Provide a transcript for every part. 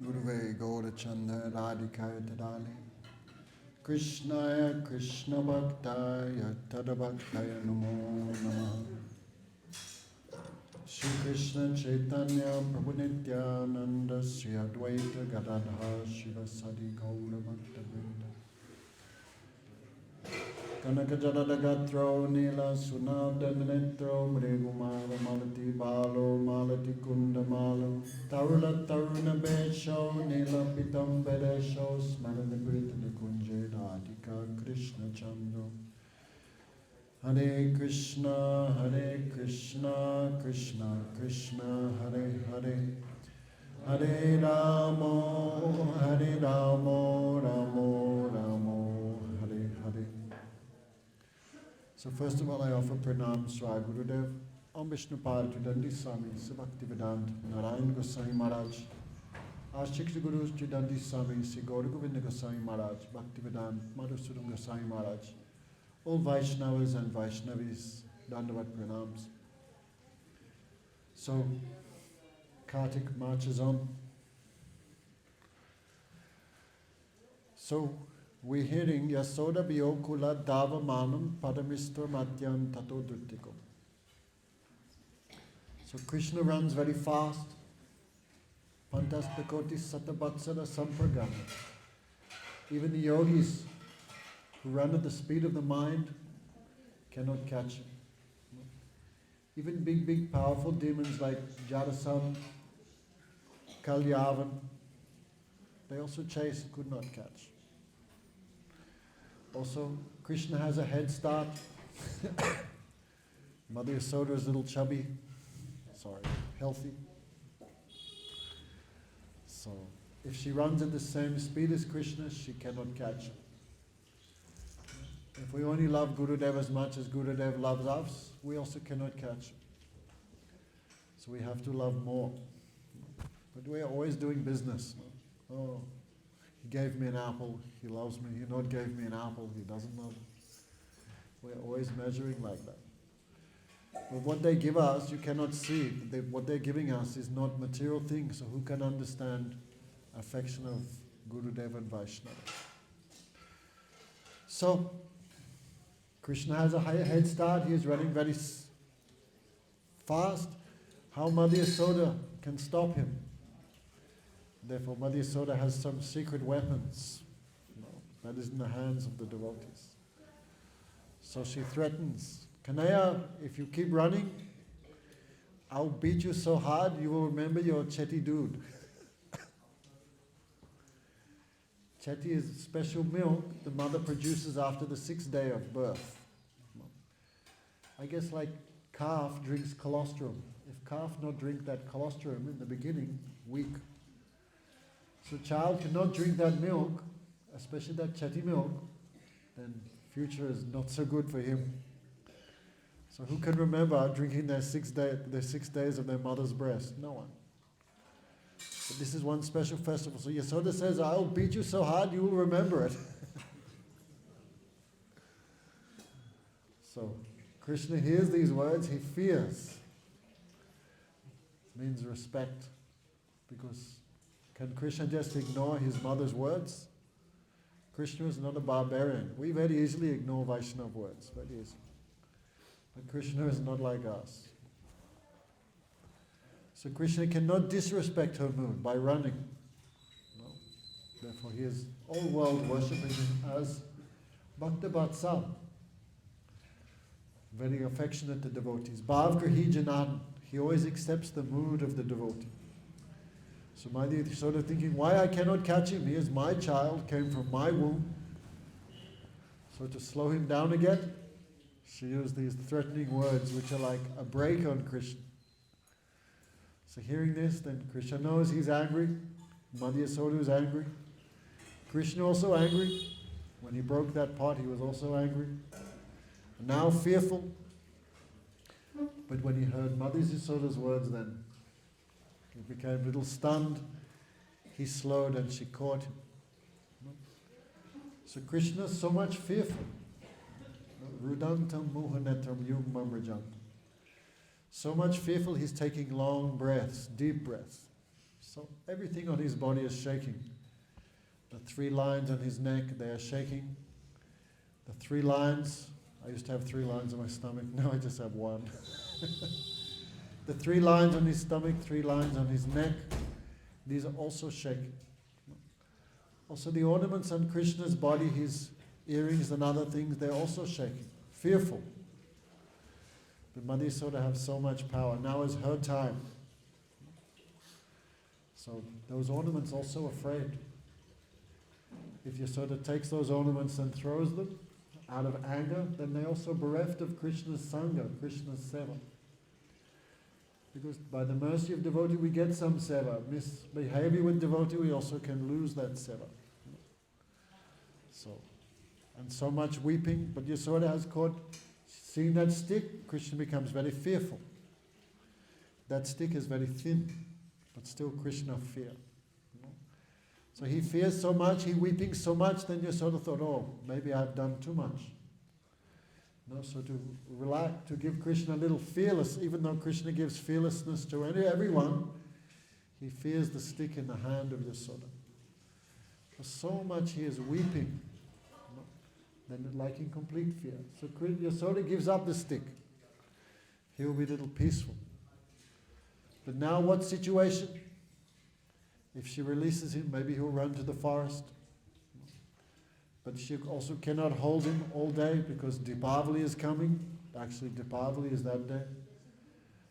Guruve Gaurachanda Radhikaya Tadali Krishnaya Krishna Bhaktaya Tadabhaktaya Namo Namaha Shri Krishna Chaitanya Prabhu Nityananda Sri Advaita Gadadhar Shiva Sadi Gaura Bhakta Vrinda Kanaka Janadagatro Nila Sunada Netro Mregumara Malati Balo Malati Kunda Malo Tarula Taruna Besho Nila Pitam Bedesho Smarana Grita Nikunje Radhika Krishna Chandro Hare Krishna Krishna Krishna Hare Hare Hare Ramo Ramo Ramo Hare Hare. So first of all, I offer pranam Swai Gurudev, Om Vishnupad Dandi Swami, Bhaktivedanta Narayan Goswami Maharaj, Ashikta Gurus Dandi Swami, Sri Gaura Govinda Goswami Maharaj, Bhaktivedanta Madhusudan Goswami Maharaj, all Vaishnavas and Vaishnavis, Dandavat pranams. So Kartik marches on. So we're hearing Yasoda Biyokula Dava Manam Padamistra Madhyam Tato Duttiko. So Krishna runs very fast. Pantastakoti Satabatsara Sampragana. Even the yogis who run at the speed of the mind cannot catch him. Even big powerful demons like Jarasam, Kalyavan, they also chase, could not catch. Also, Krishna has a head start. Mother Yasoda is a little chubby. Healthy. So, if she runs at the same speed as Krishna, she cannot catch him. If we only love Gurudev as much as Gurudev loves us, we also cannot catch him. So we have to love more. But we are always doing business. Oh, he gave me an apple, he loves me. He not gave me an apple, he doesn't love me. We're always measuring like that. But what they give us, you cannot see. What they're giving us is not material things, so who can understand affection of Gurudev and Vaishnava? So, Krishna has a higher head start, he is running very fast. How Mother Yasoda can stop him? Therefore, Mother Yasoda has some secret weapons. That is in the hands of the devotees. So she threatens, Kanaya, if you keep running, I'll beat you so hard you will remember your Chetty dude. Chetty is special milk the mother produces after the 6th day of birth. I guess like calf drinks colostrum. If calf not drink that colostrum in the beginning, weak. So child cannot drink that milk, especially that Chetty milk, then future is not so good for him. So who can remember drinking their 6 days of their mother's breast? No one. But this is one special festival. So Yasoda says, I'll beat you so hard you will remember it. So Krishna hears these words, he fears. It means respect. Because can Krishna just ignore his mother's words? Krishna is not a barbarian. We very easily ignore Vaishnava words, very easily. But Krishna is not like us. So Krishna cannot disrespect her mood by running. No. Therefore he is all world worshipping him as Bhakta Vatsal. Very affectionate to devotees. Bhav Grahi Janan. He always accepts the mood of the devotee. So Mother Yasoda thinking, why I cannot catch him? He is my child, came from my womb. So to slow him down again, she used these threatening words which are like a break on Krishna. So hearing this, then Krishna knows he's angry. Mother Yasoda is angry. Krishna also angry. When he broke that pot, he was also angry. Now fearful. But when he heard Mother Yasoda's words, then he became a little stunned. He slowed and she caught him. So Krishna is so much fearful. Rudantam muhanetam yugmamrajantam. So much fearful, he's taking long breaths, deep breaths. So everything on his body is shaking. The 3 lines on his neck, they are shaking. The 3 lines, I used to have 3 lines on my stomach, now I just have 1. The 3 lines on his stomach, 3 lines on his neck, these are also shaking. Also the ornaments on Krishna's body, his earrings and other things, they're also shaking, fearful. But Mother Yasoda have so much power. Now is her time. So those ornaments also afraid. If Yasoda takes those ornaments and throws them out of anger, then they're also bereft of Krishna's Sangha, Krishna's Seva. Because by the mercy of devotee we get some Seva. Misbehavior with devotee, we also can lose that Seva. So, and so much weeping, but Yasoda has caught, seeing that stick, Krishna becomes very fearful. That stick is very thin, but still Krishna fear. So he fears so much, he weeping so much, then Yasoda thought, oh, maybe I've done too much. So to relax, to give Krishna a little fearless, even though Krishna gives fearlessness to everyone, he fears the stick in the hand of Yasoda. For so much he is weeping, then like in complete fear. So Yasoda gives up the stick. He'll be a little peaceful. But now what situation? If she releases him, maybe he'll run to the forest. But she also cannot hold him all day because Deepavali is coming. Actually, Deepavali is that day.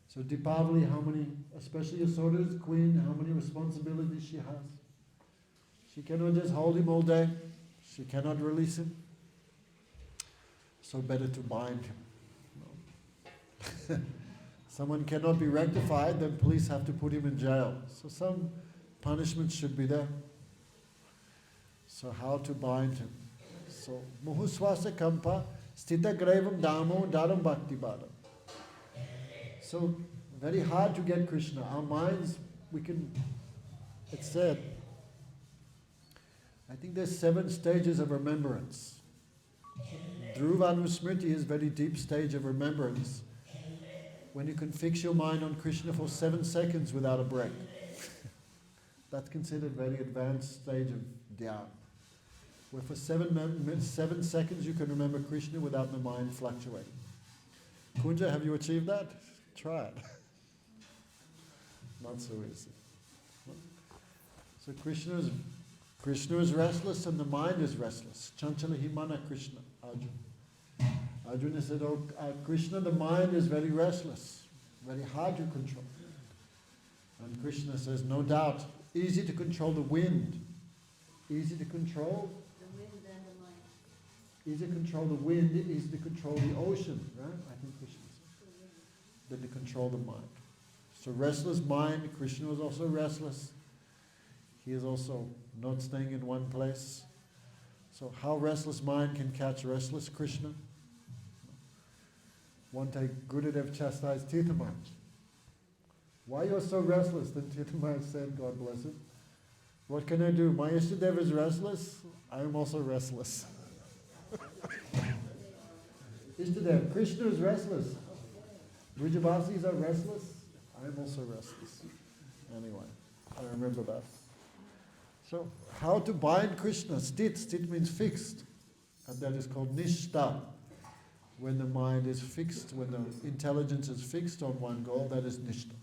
So Deepavali, how many, especially Yasoda's queen, how many responsibilities she has. She cannot just hold him all day. She cannot release him. So better to bind him. Someone cannot be rectified, then police have to put him in jail. So some punishment should be there. So how to bind him? So Muhuswasa Kampa Stita Gravam Damo Daram Bhakti Badam. So very hard to get Krishna. Our minds, it's said, I think there's 7 stages of remembrance. Dhruvanusmriti is a very deep stage of remembrance. When you can fix your mind on Krishna for 7 seconds without a break. That's considered a very advanced stage of dhyana. Where for 7 seconds you can remember Krishna without the mind fluctuating. Kunja, have you achieved that? Try it. Not so easy. So Krishna is restless and the mind is restless. Chanchala himana Krishna, Arjuna. Arjuna said, oh Krishna, the mind is very restless, very hard to control. And Krishna says, no doubt, easy to control the wind. Easy to control the wind and the mind. Easy to control the wind, easy to control the ocean, right? I think Krishna says. Than to control the mind. So restless mind, Krishna was also restless. He is also not staying in one place. So how restless mind can catch restless Krishna? One day Gurudev chastised Tirtha Maharaj. Why you're so restless? Then Tirtha Maharaj said, God bless him, what can I do? My Ishtadev is restless, I am also restless. Ishtadev, Krishna is restless. Vrijavasis are restless, I am also restless. Anyway, I remember that. So, how to bind Krishna? Stit. Stit means fixed. And that is called nishta. When the mind is fixed, when the intelligence is fixed on one goal, that is nishta.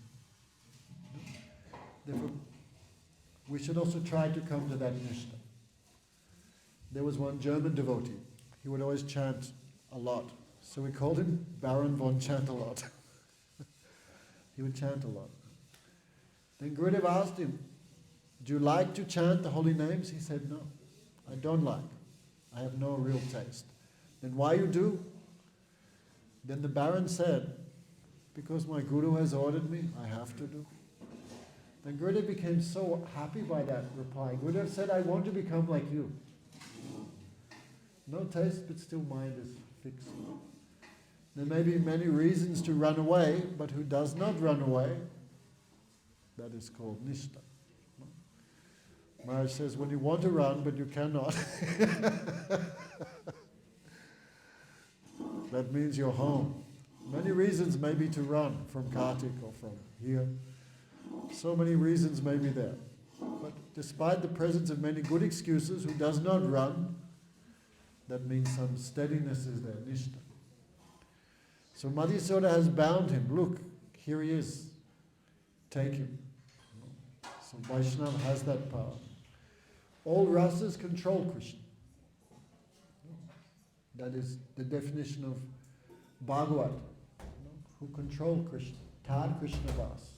Therefore, we should also try to come to that nishta. There was one German devotee. He would always chant a lot. So we called him Baron von Chant-a-lot. He would chant a lot. Then Gurudev asked him, do you like to chant the holy names? He said, no, I don't like. I have no real taste. Then why you do? Then the Baron said, because my Guru has ordered me, I have to do. Then Gurudev became so happy by that reply. Gurudev said, I want to become like you. No taste, but still mind is fixed. There may be many reasons to run away, but who does not run away, that is called nishta. Maharaj says, when you want to run, but you cannot, that means you're home. Many reasons maybe to run from Kartik or from here. So many reasons may be there. But despite the presence of many good excuses, who does not run, that means some steadiness is there, nishta. So Madhyasoda has bound him. Look, here he is. Take him. So Vaishnava has that power. All rasas control Krishna. That is the definition of Bhagavat, who control Krishna. Tad Krishna Vas.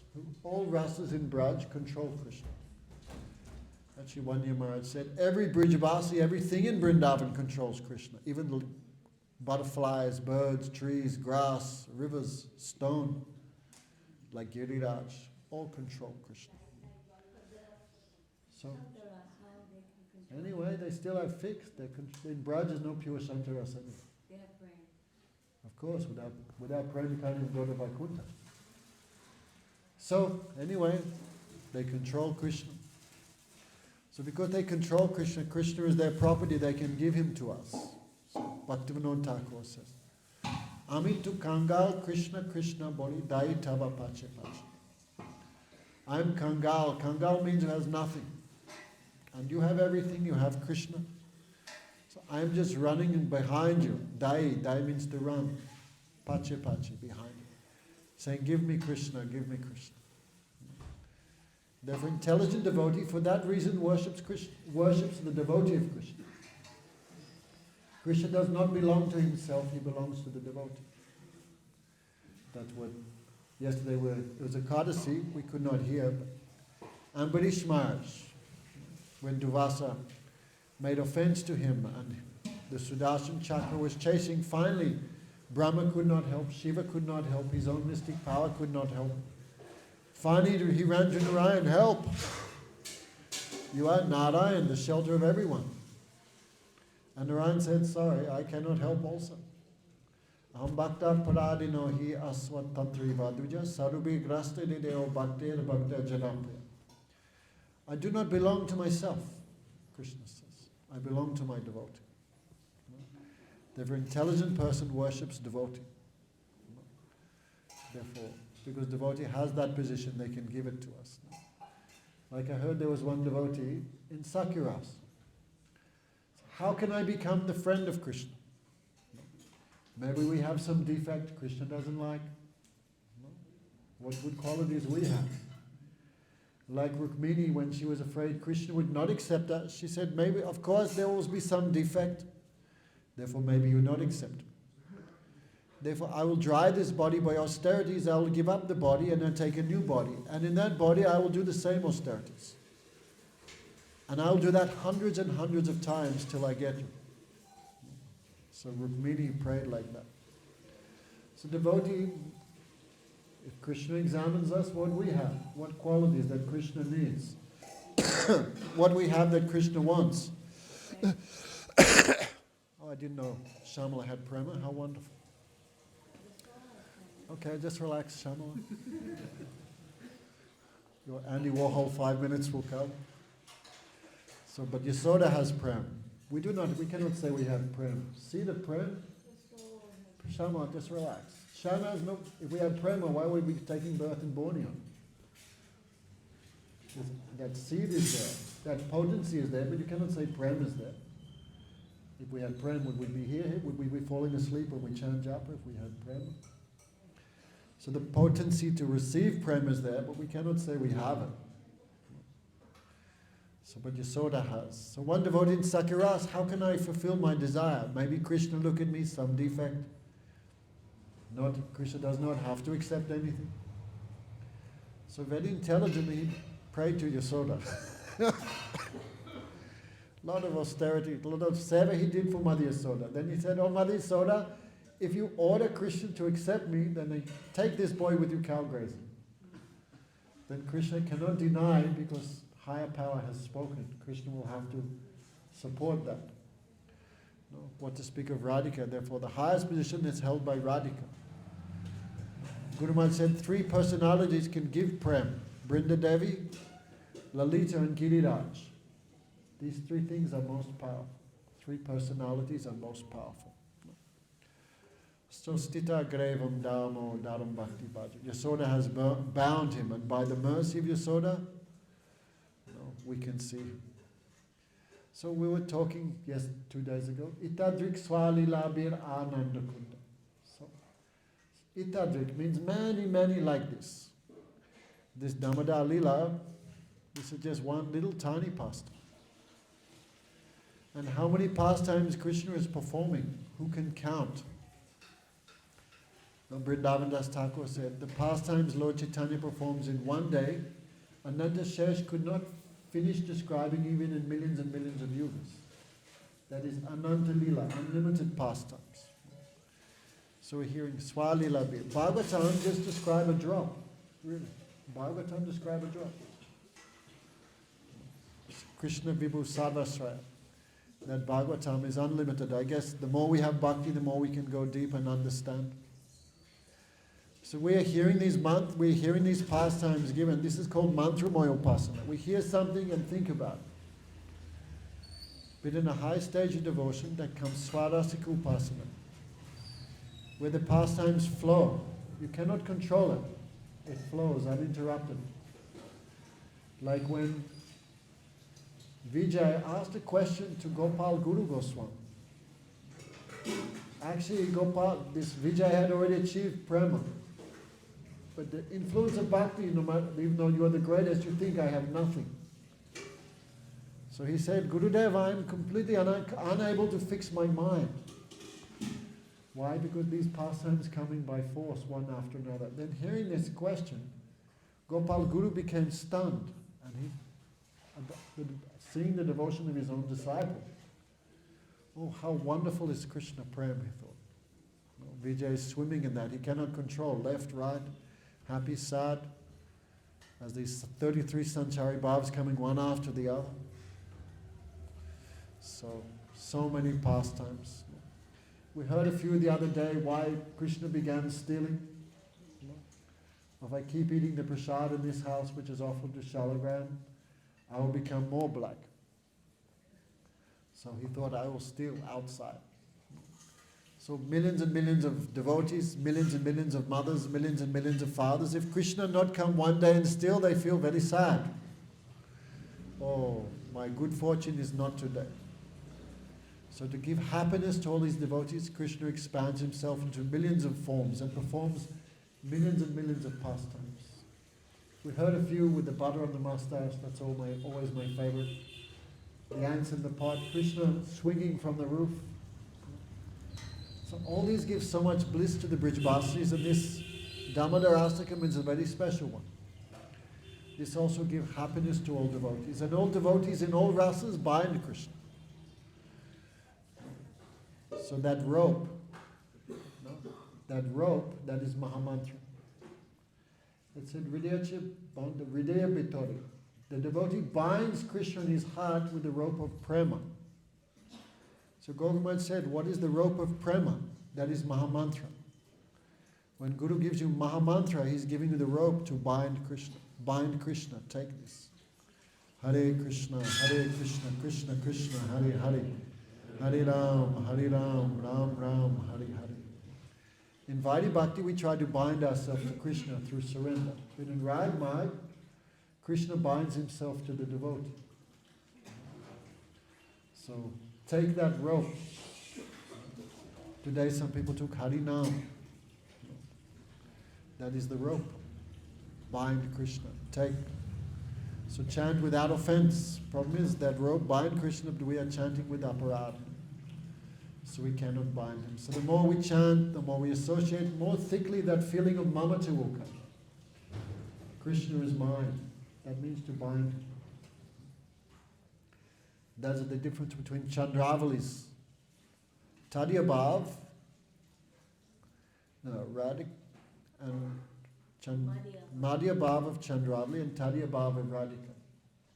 All rasas in Braj control Krishna. Actually, one year Maharaj said, every Brijavasi, everything in Vrindavan controls Krishna. Even the butterflies, birds, trees, grass, rivers, stone, like Giriraj, all control Krishna. So, anyway, they still have fixed. In Braj is no pure Shankarasa. They have brain. Of course, without praying you can't even go to Vaikuntha. So, anyway, they control Krishna. So because they control Krishna, Krishna is their property, they can give him to us. So Bhaktivinoda Thakur says, Ami tu Kangal Krishna Krishna Boli Dai Tava Pache Pache. I'm Kangal. Kangal means who has nothing. And you have everything, you have Krishna. So I'm just running in behind you. Dai means to run. Pache Pache, behind you. Saying, give me Krishna, give me Krishna. Therefore, intelligent devotee, for that reason, worships the devotee of Krishna. Krishna does not belong to himself, he belongs to the devotee. That's what yesterday it was a courtesy, we could not hear, but Ambarish Maharaj, when Duvasa made offense to him and the Sudarshan Chakra was chasing, finally Brahma could not help, Shiva could not help, his own mystic power could not help. Finally, he ran to Narayan, help! You are Narayan, the shelter of everyone. And Narayan said, sorry, I cannot help also. Aham bhakta paradino hi aswat tantri vaduja sarubi graste dideo bhaktir bhakta janampriya. I do not belong to myself, Krishna says. I belong to my devotee. Therefore, intelligent person worships devotee. Therefore, because devotee has that position, they can give it to us. Like I heard there was one devotee in Sakiras. How can I become the friend of Krishna? Maybe we have some defect Krishna doesn't like. What good qualities we have? Like Rukmini, when she was afraid Krishna would not accept her, she said, maybe, of course, there will be some defect. Therefore, maybe you will not accept me. Therefore, I will dry this body by austerities. I will give up the body and then take a new body. And in that body, I will do the same austerities. And I will do that hundreds and hundreds of times till I get you. So Rukmini prayed like that. So devotee, if Krishna examines us, what we have, what qualities that Krishna needs, what we have that Krishna wants. Oh, I didn't know Shamala had prema. How wonderful. Okay, just relax, Shamala. Your Andy Warhol 5 minutes will come. So, but Yasoda has prem. We cannot say we have prem. See the prem? Shamala, just relax. Shama has no, if we had prema, why would we be taking birth in Borneo? That seed is there, that potency is there, but you cannot say prem is there. If we had prem, would we be here? Would we be falling asleep when we chant japa if we had prem? So the potency to receive prem is there, but we cannot say we have it. So, but Yasoda has. So one devotee in Sakiras, how can I fulfill my desire? Maybe Krishna look at me, some defect. Krishna does not have to accept anything. So very intelligently he prayed to Yasoda. A lot of austerity, a lot of seva he did for Mother Yasoda. Then he said, oh Mother Yasoda, if you order Krishna to accept me, then take this boy with you cow grazing. Then Krishna cannot deny because higher power has spoken. Krishna will have to support that. No, what to speak of Radhika, therefore the highest position is held by Radhika. Guru Maharaj said 3 personalities can give prem. Brinda Devi, Lalita and Giriraj. These 3 things are most powerful. 3 personalities are most powerful. So stita grevam damo daram bhakti bhaja. Yasoda has bound him, and by the mercy of Yasoda, we can see. So we were talking 2 days ago. Itadrik swalila bir ananda kunda. So Itadrik means many, many like this. This Damodara Lila, this is just one little tiny pastime. And how many pastimes Krishna is performing? Who can count? Vrindavan Das Thakur said, the pastimes Lord Chaitanya performs in one day, Ananta Shesh could not finish describing even in millions and millions of yugas. That is Ananta Lila, unlimited pastimes. So we're hearing Swalila Bir. Bhagavatam just describe a drop. Really. Bhagavatam describe a drop. Krishna Vibhu Sarvasraya. That Bhagavatam is unlimited. I guess the more we have bhakti, the more we can go deep and understand. So we are hearing these pastimes given. This is called mantramoya upasana. We hear something and think about it. But in a high stage of devotion, that comes swarasika upasana, where the pastimes flow. You cannot control it. It flows uninterrupted. Like when Vijay asked a question to Gopal Guru Goswami. Actually, this Vijay had already achieved prema. But the influence of bhakti, no matter, even though you are the greatest, you think I have nothing. So he said, Gurudev, I am completely unable to fix my mind. Why? Because these pastimes coming by force, one after another. Then hearing this question, Gopal Guru became stunned, and seeing the devotion of his own disciple. Oh, how wonderful is Krishna Prem, he thought. Vijay is swimming in that. He cannot control left, right, happy, sad, as these 33 Sanchari Bhavas coming one after the other. So many pastimes. We heard a few the other day why Krishna began stealing. If I keep eating the prasad in this house which is offered to Shalagram, I will become more black. So he thought, I will steal outside. So millions and millions of devotees, millions and millions of mothers, millions and millions of fathers, if Krishna not come one day and steal, they feel very sad. Oh, my good fortune is not today. So to give happiness to all these devotees, Krishna expands himself into millions of forms and performs millions and millions of pastimes. We heard a few with the butter on the mustache, that's always my favorite. The ants in the pot, Krishna swinging from the roof. So all these give so much bliss to the Brijvasis, and this Damodara Astakam is a very special one. This also gives happiness to all devotees, and all devotees in all rasas bind Krishna. So that rope, that is Mahamantra. It said, Hridaya Bitori. The devotee binds Krishna in his heart with the rope of prema. So Gokul said, what is the rope of prema? That is Mahamantra. When Guru gives you Mahamantra, he's giving you the rope to bind Krishna. Bind Krishna, take this. Hare Krishna, Krishna Krishna, Hare Hare. Hare Ram, Ram Ram, Hare Hare. In Vaidhi Bhakti, we try to bind ourselves to Krishna through surrender. But in Ragmai, Krishna binds himself to the devotee. So take that rope. Today some people took Harinam. That is the rope. Bind Krishna. Take. So chant without offense. Problem is that rope, bind Krishna, but we are chanting with aparadha. So we cannot bind him. So the more we chant, the more we associate, more thickly that feeling of mamata will come. Krishna is mine. That means to bind him. That's the difference between Chandravalis. Tadyabhav, Radhika, and Madhyabhav of Chandravali and Tadyabhav of Radhika.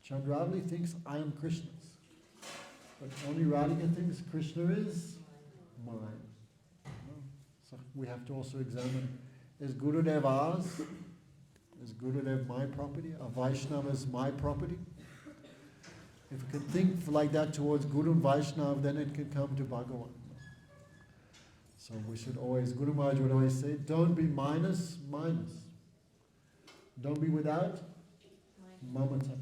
Chandravali thinks, I am Krishna's. But only Radhika thinks Krishna is mine. So we have to also examine, is Gurudev ours? Is Gurudev my property? Are Vaishnavas my property? If we can think like that towards Guru and Vaishnava, then it can come to Bhagavan. So we should always, Guru Maharaj would always say, don't be minus. Don't be without mamata.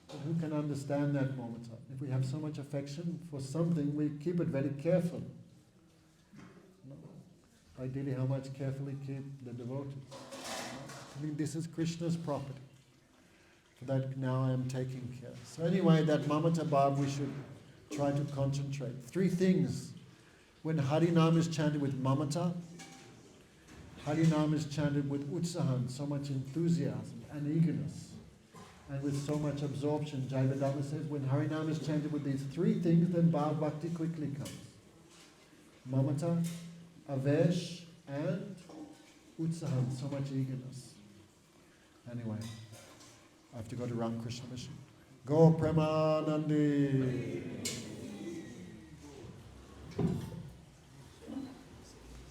But who can understand that mamata? If we have so much affection for something, we keep it very careful. Ideally, how much carefully keep the devotees. I mean, this is Krishna's property. For that now I am taking care. So anyway, that mamata bhav we should try to concentrate. 3 things. When Harinam is chanted with mamata, Harinam is chanted with utsahan, so much enthusiasm and eagerness, and with so much absorption. Jayavadama says, when Harinam is chanted with these 3 things, then Bhav Bhakti quickly comes. Mamata, Avesh, and utsahan, so much eagerness. Anyway, I have to go to Ramakrishna Mission. Go Premanandi!